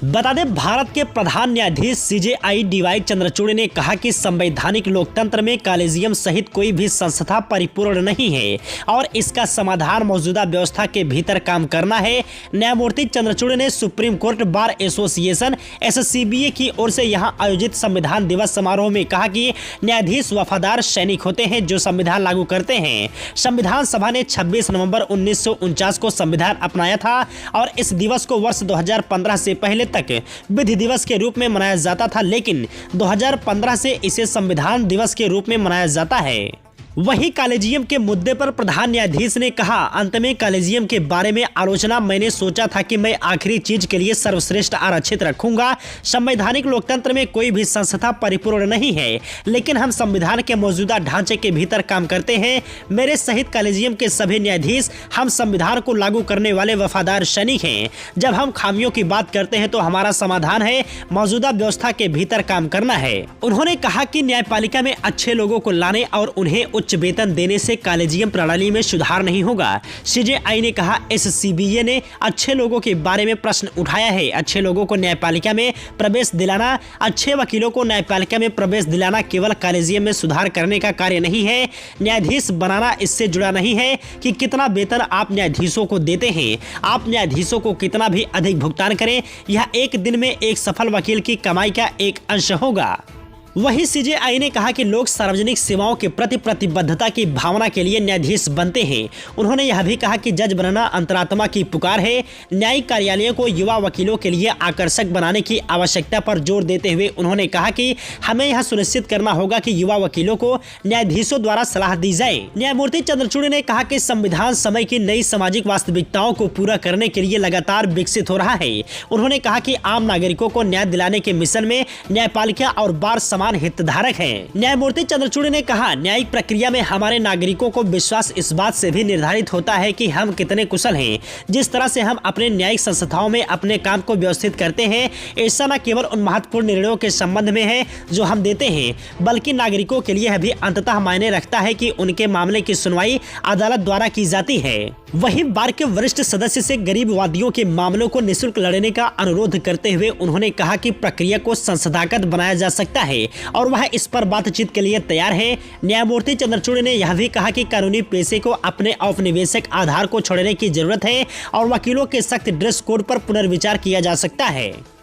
बता दें, भारत के प्रधान न्यायाधीश CJI DY चंद्रचूड़ ने कहा कि संवैधानिक लोकतंत्र में कॉलेजियम सहित कोई भी संस्था परिपूर्ण नहीं है और इसका समाधान मौजूदा व्यवस्था के भीतर काम करना है। न्यायमूर्ति चंद्रचूड़ ने supreme court bar association SCBA की ओर से यहां आयोजित संविधान दिवस समारोह में कहा कि न्यायाधीश वफादार सैनिक होते हैं जो संविधान लागू करते हैं। संविधान सभा ने 26 नवंबर 1949 को संविधान अपनाया था और इस दिवस को वर्ष 2015 से पहले तक विधि दिवस के रूप में मनाया जाता था, लेकिन 2015 से इसे संविधान दिवस के रूप में मनाया जाता है। वहीं कॉलेजियम के मुद्दे पर प्रधान न्यायाधीश ने कहा, अंत में कॉलेजियम के बारे में आलोचना मैंने सोचा था कि मैं आखिरी चीज के लिए सर्वश्रेष्ठ आरक्षित रखूंगा। संवैधानिक लोकतंत्र में कोई भी संस्था परिपूर्ण नहीं है, लेकिन हम संविधान के मौजूदा ढांचे के भीतर काम करते हैं। मेरे सहित कॉलेजियम के सभी न्यायाधीश हम संविधान को लागू करने वाले वफादार सैनिक हैं। जब हम खामियों की बात करते हैं तो हमारा समाधान है मौजूदा व्यवस्था के भीतर काम करना है। उन्होंने कहा कि न्यायपालिका में अच्छे लोगों को लाने और उन्हें उच्च वेतन देने से कॉलेजियम प्रणाली में सुधार नहीं होगा। CJI ने कहा, SCBA ने अच्छे लोगों के बारे में प्रश्न उठाया है। अच्छे लोगों को न्यायपालिका में प्रवेश दिलाना, अच्छे वकीलों को न्यायपालिका में प्रवेश दिलाना केवल कॉलेजियम में सुधार करने का कार्य नहीं है। न्यायाधीश बनाना इससे जुड़ा नहीं है कि कितना वेतन आप न्यायाधीशों को देते हैं। आप न्यायाधीशों को कितना भी अधिक भुगतान करें, यह एक दिन में एक सफल वकील की कमाई का एक अंश होगा। वहीं CJI ने कहा कि लोग सार्वजनिक सेवाओं के प्रति प्रतिबद्धता की भावना के लिए न्यायाधीश बनते हैं। उन्होंने यह भी कहा कि जज बनना अंतरात्मा की पुकार है। न्यायिक कार्यालयों को युवा वकीलों के लिए आकर्षक बनाने की आवश्यकता पर जोर देते हुए उन्होंने कहा कि हमें यह सुनिश्चित करना होगा कि युवा वकीलों को न्यायाधीशों द्वारा सलाह दी जाए। न्यायमूर्ति चंद्रचूड़ ने कहा कि संविधान समय की नई सामाजिक वास्तविकताओं को पूरा करने के लिए लगातार विकसित हो रहा है। उन्होंने कहा कि आम नागरिकों को न्याय दिलाने के मिशन में न्यायपालिका और बार समान हितधारक हैं। न्यायमूर्ति चंद्रचूड़ ने कहा, न्यायिक प्रक्रिया में हमारे नागरिकों को विश्वास इस बात से भी निर्धारित होता है कि हम कितने कुशल हैं। जिस तरह से हम अपने न्यायिक संस्थाओं में अपने काम को व्यवस्थित करते हैं, ऐसा न केवल उन महत्वपूर्ण निर्णयों के संबंध में है जो हम देते हैं, बल्कि नागरिकों के लिए भी अंततः मायने रखता है कि उनके मामले की सुनवाई अदालत द्वारा की जाती है। वहीं बार के वरिष्ठ सदस्य से गरीब वादियों के मामलों को निःशुल्क लड़ने का अनुरोध करते हुए उन्होंने कहा कि प्रक्रिया को संसदागत बनाया जा सकता है और वह इस पर बातचीत के लिए तैयार है। न्यायमूर्ति चंद्रचूड़ ने यह भी कहा कि कानूनी पेशे को अपने औपनिवेशिक आधार को छोड़ने की जरूरत है और वकीलों के सख्त ड्रेस कोड पर पुनर्विचार किया जा सकता है।